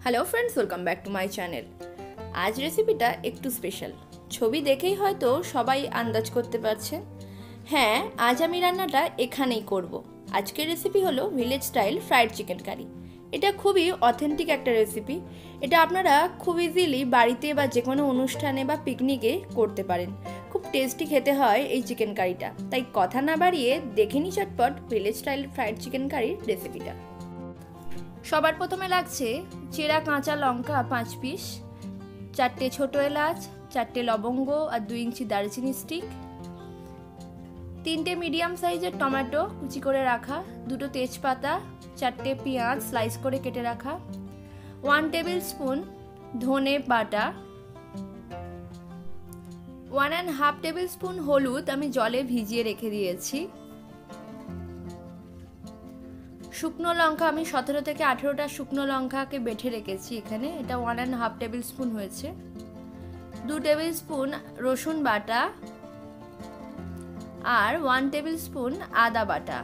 Hello friends, welcome back to my channel. আজ রেসিপিটা একটু স্পেশাল। ছবি দেখেই হয়তো সবাই আন্দাজ করতে পারছেন। হ্যাঁ, আজ আমি রান্নাটা এখানেই করব। আজকের রেসিপি হলো village style fried chicken curry. এটা খুবই অথেন্টিক একটা রেসিপি। এটা আপনারা খুব ইজিলি বাড়িতে বা যে কোনো অনুষ্ঠানে বা পিকনিকে করতে পারেন। খুব টেস্টি খেতে হয় এই চিকেন কারিটা। তাই কথা না বাড়িয়ে দেখে নিই চটপট ভিলেজ স্টাইল ফ্রাইড চিকেন কারির রেসিপিটা। সবার প্রথমে লাগছে চেরা কাঁচা লঙ্কা 5 পিস, 4টে ছোটো এলাচ, 4টে লবঙ্গ আর 2 ইঞ্চি দারচিনি স্টিক, 3টে মিডিয়াম সাইজের টমেটো কুচি করে রাখা, 2টো তেজপাতা, 4টে পেঁয়াজ স্লাইস করে কেটে রাখা, 1 টেবিল স্পুন ধনে বাটা, 1.5 টেবিল স্পুন হলুদ আমি জলে ভিজিয়ে রেখে দিয়েছি, শুকনো লঙ্কা আমি 17 থেকে 18টা শুকনো লঙ্কাকে বেটে রেখেছি এখানে, এটা 1.5 টেবিল স্পুন হয়েছে, 2 টেবিল স্পুন রসুন বাটা আর 1 টেবিল স্পুন আদা বাটা।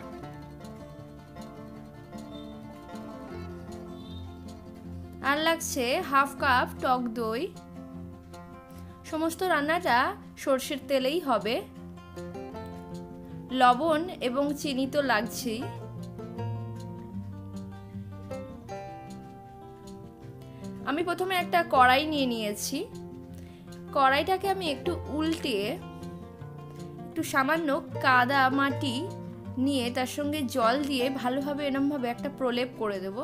আর লাগছে হাফ কাপ টক দই। সমস্ত রান্নাটা সরষের তেলেই হবে। লবণ এবং চিনি তো লাগছেই। আমি প্রথমে একটা কড়াই নিয়ে নিয়েছি। কড়াইটাকে আমি একটু উল্টিয়ে একটু সামান্য কাদা মাটি নিয়ে তার সঙ্গে জল দিয়ে ভালোভাবে এরমভাবে একটা প্রলেপ করে দেব।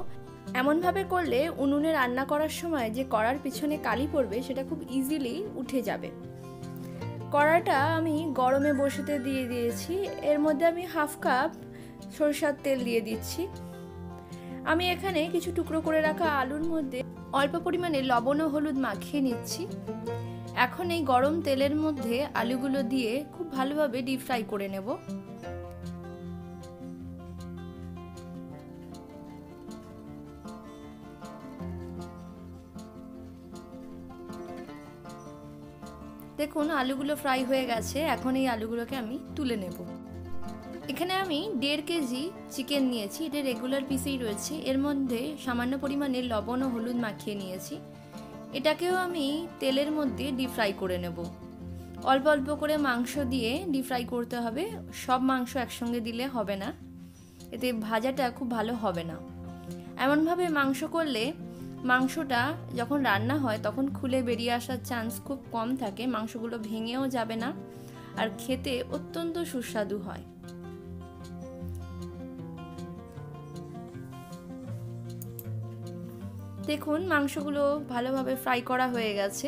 এমনভাবে করলে উনুনে রান্না করার সময় যে কড়ার পিছনে কালি পড়বে সেটা খুব ইজিলি উঠে যাবে। কড়াটা আমি গরমে বসাতে দিয়ে দিয়েছি। এর মধ্যে আমি হাফ কাপ সরষের তেল দিয়ে দিচ্ছি। আমি এখানে কিছু টুকরো করে রাখা আলুর মধ্যে অল্প পরিমাণে লবণ ও হলুদ মাখিয়ে নিচ্ছি। এখন এই গরম তেলের মধ্যে আলুগুলো দিয়ে খুব ভালোভাবে ডিপ ফ্রাই করে নেব। দেখুন আলুগুলো ফ্রাই হয়ে গেছে। এখন এই আলুগুলোকে আমি তুলে নেব। এখানে আমি 1.5 কেজি চিকেন নিয়েছি। এটা রেগুলার পিসেই রয়েছে। এর মধ্যে সামান্য পরিমাণে লবণ ও হলুদ মাখিয়ে নিয়েছি। এটাকেও আমি তেলের মধ্যে ডিপ ফ্রাই করে নেব। অল্প অল্প করে মাংস দিয়ে ডিপ ফ্রাই করতে হবে। সব মাংস একসঙ্গে দিলে হবে না, এতে ভাজাটা খুব ভালো হবে না। এমনভাবে মাংস করলে মাংসটা যখন রান্না হয় তখন খুলে বেরিয়ে আসার চান্স খুব কম থাকে। মাংসগুলো ভেঙেও যাবে না আর খেতে অত্যন্ত সুস্বাদু হয়। দেখুন মাংসগুলো ভালোভাবে ফ্রাই করা হয়ে গেছে।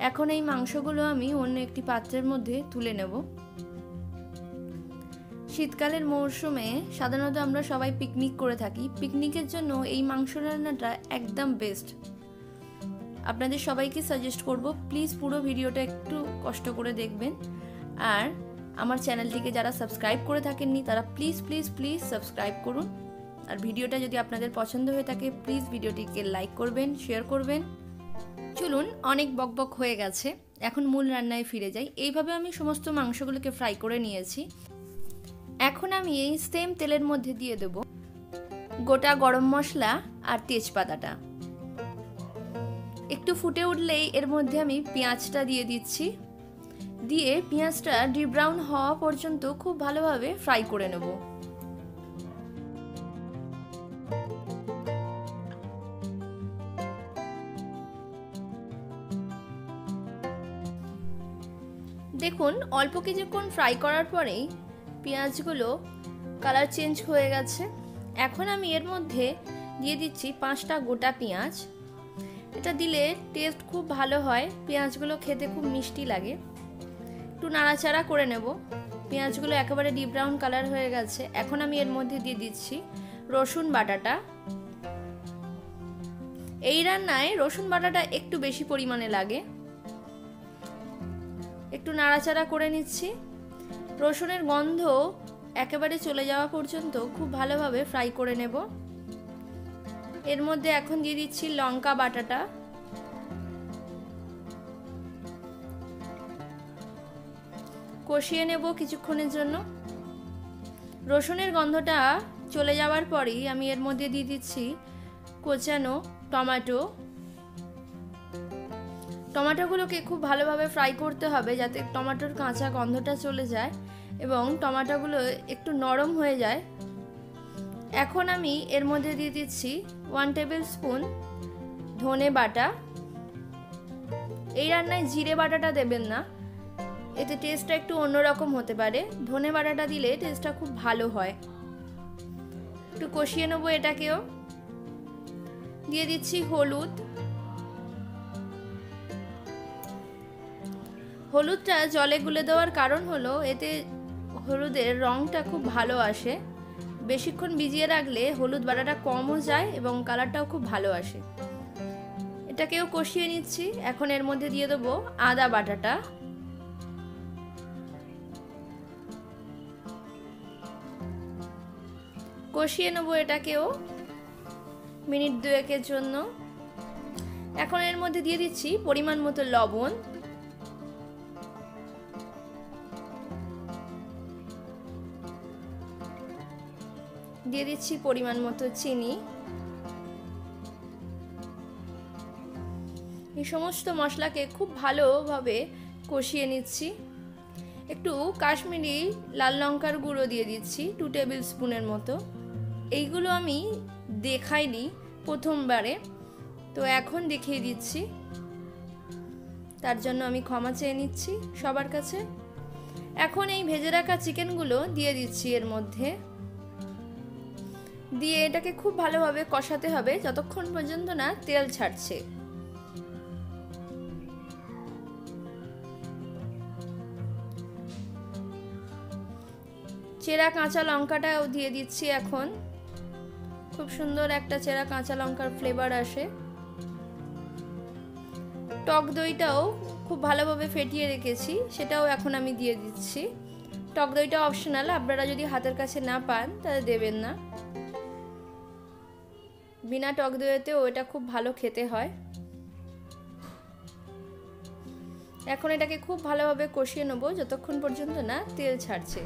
এখন এই মাংসগুলো আমি অন্য একটি পাত্রের মধ্যে তুলে নেব। শীতকালের মরশুমে সাধারণত আমরা সবাই পিকনিক করে থাকি। পিকনিকের জন্য এই মাংস রান্নাটা একদম বেস্ট। আপনাদের সবাইকে সাজেস্ট করব প্লিজ পুরো ভিডিওটা একটু কষ্ট করে দেখবেন। আর আমার চ্যানেলটিকে যারা সাবস্ক্রাইব করে থাকেননি তারা প্লিজ প্লিজ প্লিজ সাবস্ক্রাইব করুন। আর ভিডিওটা যদি আপনাদের পছন্দ হয়ে থাকে প্লিজ ভিডিওটিকে লাইক করবেন, শেয়ার করবেন। চলুন, অনেক বকবক হয়ে গেছে, এখন মূল রান্নায় ফিরে যাই। এইভাবে আমি সমস্ত মাংসগুলোকে ফ্রাই করে নিয়েছি। এখন আমি এই সেম তেলের মধ্যে দিয়ে দেব গোটা গরম মশলা আর তেজপাতাটা। একটু ফুটে উঠলেই এর মধ্যে আমি পেঁয়াজটা দিয়ে দিচ্ছি। দিয়ে পেঁয়াজটা ডিপ ব্রাউন হওয়া পর্যন্ত খুব ভালোভাবে ফ্রাই করে নেব। দেখুন অল্প কিছুক্ষণ ফ্রাই করার পরেই পেঁয়াজগুলো কালার চেঞ্জ হয়ে গেছে। এখন আমি এর মধ্যে দিয়ে দিচ্ছি 5টা গোটা পেঁয়াজ। এটা দিলে টেস্ট খুব ভালো হয়, পেঁয়াজগুলো খেতে খুব মিষ্টি লাগে। একটু নাড়াচাড়া করে নেব। পেঁয়াজগুলো একেবারে ডিপ ব্রাউন কালার হয়ে গেছে। এখন আমি এর মধ্যে দিয়ে দিচ্ছি রসুন বাটাটা। এই রান্নায় রসুন বাটাটা একটু বেশি পরিমাণে লাগে। একটু নাড়াচাড়া করে নিচ্ছি। রসুনের গন্ধ একেবারে চলে যাওয়া পর্যন্ত খুব ভালোভাবে ফ্রাই করে নেব। এর মধ্যে এখন দিয়ে দিচ্ছি লঙ্কা বাটাটা। কষিয়ে নেব কিছুক্ষণের জন্য। রসুনের গন্ধটা চলে যাওয়ার পরেই আমি এর মধ্যে দিয়ে দিচ্ছি কোচানো টমেটো টমেটোগুলোকে খুব ভালোভাবে ফ্রাই করতে হবে যাতে টমেটোর কাঁচা গন্ধটা চলে যায় এবং টমেটোগুলো একটু নরম হয়ে যায়। এখন আমি এর মধ্যে দিয়ে দিচ্ছি 1 টেবিল স্পুন ধনে বাটা। এই রান্নায় জিরে বাটাটা দেবেন না, এতে টেস্টটা একটু অন্যরকম হতে পারে। ধনে বাটাটা দিলে টেস্টটা খুব ভালো হয়। একটু কষিয়ে নেব এটাকেও। দিয়ে দিচ্ছি হলুদ। হলুদটা জলে গুলে দেওয়ার কারণ হলো এতে হলুদের রঙটা খুব ভালো আসে। বেশিক্ষণ ভিজিয়ে রাখলে হলুদ বাটাটা কমও যায় এবং কালারটাও খুব ভালো আসে। এটাকেও কষিয়ে নিচ্ছি। এখন এর মধ্যে দিয়ে দেবো আদা বাটাটা। কষিয়ে নেবো এটাকেও মিনিট 2-এর জন্য। এখন এর মধ্যে দিয়ে দিচ্ছি পরিমাণ মতো লবণ। দিয়ে দিচ্ছি পরিমাণ মতো চিনি। এই সমস্ত মশলাকে খুব ভালোভাবে কষিয়ে নিচ্ছি। একটু কাশ্মীরি লাল লঙ্কার গুঁড়ো দিয়ে দিচ্ছি 2 টেবিল স্পুনের মতো। এইগুলো আমি দেখাইনি প্রথমবারে, তো এখন দেখিয়ে দিচ্ছি, তার জন্য আমি ক্ষমা চেয়ে নিচ্ছি সবার কাছে। এখন এই ভেজে রাখা চিকেনগুলো দিয়ে দিচ্ছি এর মধ্যে। দিয়ে এটাকে খুব ভালোভাবে কষাতে হবে যতক্ষণ পর্যন্ত না তেল ছাড়ছে। চেরা কাঁচা লঙ্কাটাও দিয়ে দিচ্ছি এখন। খুব সুন্দর একটা চেরা কাঁচা লঙ্কার ফ্লেভার আসে। টক দইটাও খুব ভালোভাবে ফেটিয়ে রেখেছি, সেটাও এখন আমি দিয়ে দিচ্ছি। টক দইটা অপশনাল, আপনারা যদি হাতের কাছে না পান তাহলে দেবেন না। বিনা টক দইতেও এটা খুব ভালো খেতে হয়। এখন এটাকে খুব ভালোভাবে কষিয়ে নেব যতক্ষণ পর্যন্ত না তেল ছাড়ছে।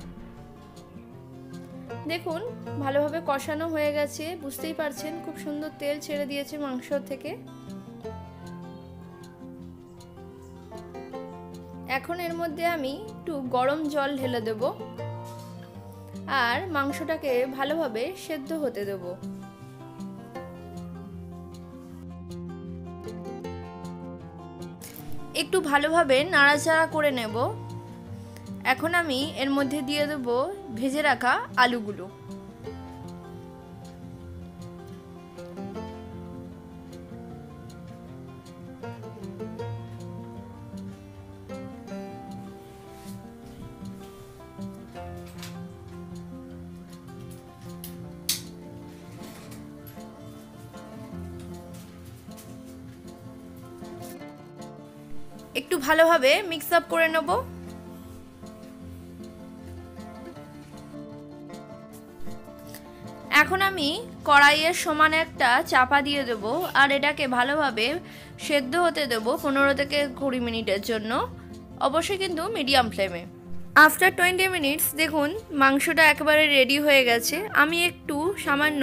দেখুন ভালোভাবে কষানো হয়ে গেছে, বুঝতেই পারছেন খুব সুন্দর তেল ছেড়ে দিয়েছে মাংস থেকে। এখন এর মধ্যে আমি একটু গরম জল ঢেলে দেব আর মাংসটাকে ভালোভাবে সেদ্ধ হতে দেব। একটু ভালোভাবে নাড়াচাড়া করে নেব। এখন আমি এর মধ্যে দিয়ে দেব ভেজে রাখা আলুগুলো। একটু ভালোভাবে মিক্স আপ করে নেব। এখন আমি কড়াইয়ের সমান একটা চাপা দিয়ে দেব আর এটাকে ভালোভাবে সেদ্ধ হতে দেব 15 থেকে 20 মিনিটের জন্য, অবশ্যই কিন্তু মিডিয়াম ফ্লেমে। আফটার 20 মিনিটস দেখুন মাংসটা একেবারে রেডি হয়ে গেছে। আমি একটু সামান্য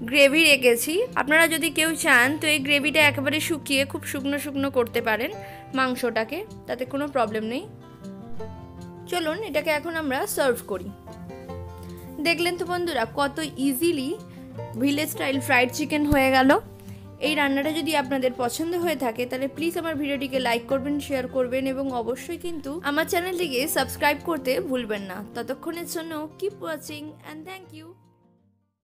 গ্রেভি রেখেছি, আপনারা যদি কেউ চান তো এই গ্রেভিটা একেবারে শুকিয়ে খুব শুকনো শুকনো করতে পারেন মাংসটাকে, তাতে কোনো প্রবলেম নেই। চলুন এটাকে এখন আমরা সার্ভ করি। দেখলেন তো বন্ধুরা কত easily village style fried chicken হয়ে গেল। এই রান্নাটা যদি আপনাদের পছন্দ হয়ে থাকে তাহলে প্লিজ আমার ভিডিওটিকে লাইক করবেন, শেয়ার করবেন এবং অবশ্যই কিন্তু আমার চ্যানেলটিকে সাবস্ক্রাইব করতে ভুলবেন না। ততক্ষণের জন্য keep watching and thank you.